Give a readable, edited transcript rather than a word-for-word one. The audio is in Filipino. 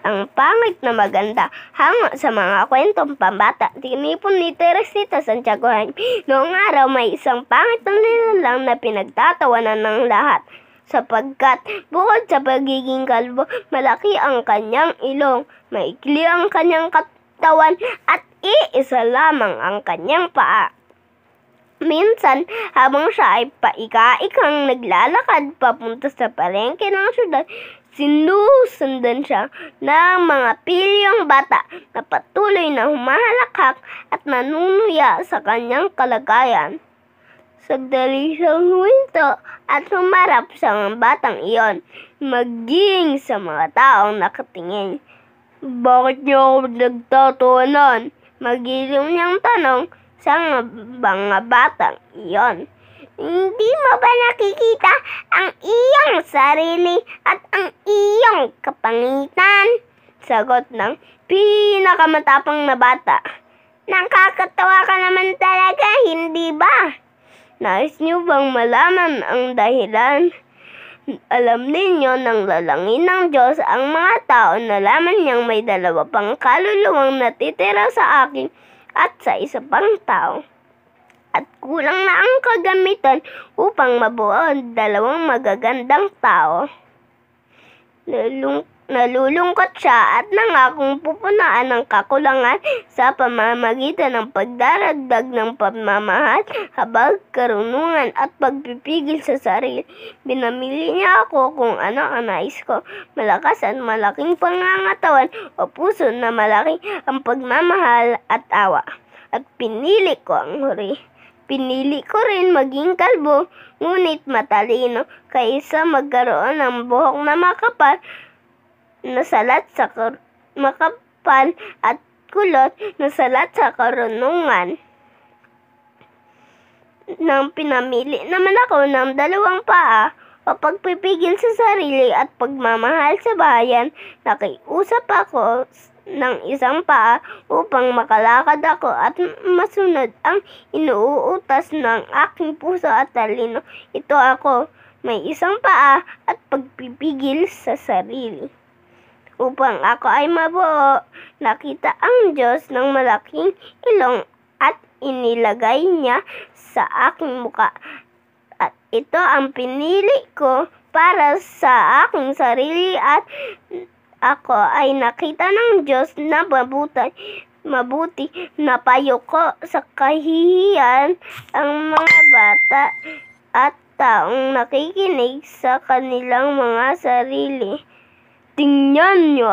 ang pangit na maganda. Hango sa mga kwentong pambata, tinipon ni Teresita Santiago Jaime. Noong araw may isang pangit na nilalang na pinagtatawanan ng lahat. Sapagkat bukod sa pagiging kalbo, malaki ang kanyang ilong, maikli ang kanyang katawan at iisa lamang ang kanyang paa. Minsan, habang siya ay paika-ikang naglalakad papunta sa palengke ng syudad, sinusundan siya ng mga pilyong bata na patuloy na humahalakhak at nanunuya sa kanyang kalagayan. Sagdali siyang huminto at humarap sa mga batang iyon, maging sa mga taong nakatingin. "Bakit niyo ako nagtatawanan?" Magiliw niyang tanong sa mga batang iyon. "Hindi mo ba nakikita ang iyong sarili at ang iyong kapangitan?" Sagot ng pinakamatapang na bata. "Nakakatawa ka naman talaga, hindi ba? Nais niyo bang malaman ang dahilan? Alam ninyo nang lalangin ng Diyos ang mga tao, nalaman niyang may dalawa pang kaluluwang natitira sa akin at sa isa pang tao. At kulang na ang kagamitan upang mabuo ang dalawang magagandang tao." Nalulungkot siya at nangakong pupunaan ang kakulangan sa pamamagitan ng pagdaragdag ng pagmamahal, habag, karunungan at pagpipigil sa sarili. Pinamili niya ako kung ano ang nais ko, malakas at malaking pangangatawan o puso na malaki ang pagmamahal at awa. At pinili ko ang huri. Pinili ko rin maging kalbo, ngunit matalino, kaysa magkaroon ng buhok na makapal at kulot na salat sa karunungan. Nang pinamili naman ako ng dalawang paa o pagpipigil sa sarili at pagmamahal sa bayan, nakiusap ako ng isang paa upang makalakad ako at masunod ang inuutos ng aking puso at talino. Ito ako, may isang paa at pagpipigil sa sarili. Upang ako ay mabuo, nakita ang Diyos ng malaking ilong at inilagay niya sa aking muka. At ito ang pinili ko para sa aking sarili at ako ay nakita ng Diyos na mabuti. Napayo ko sa kahihiyan ang mga bata at taong nakikinig sa kanilang mga sarili. Tingnan niyo!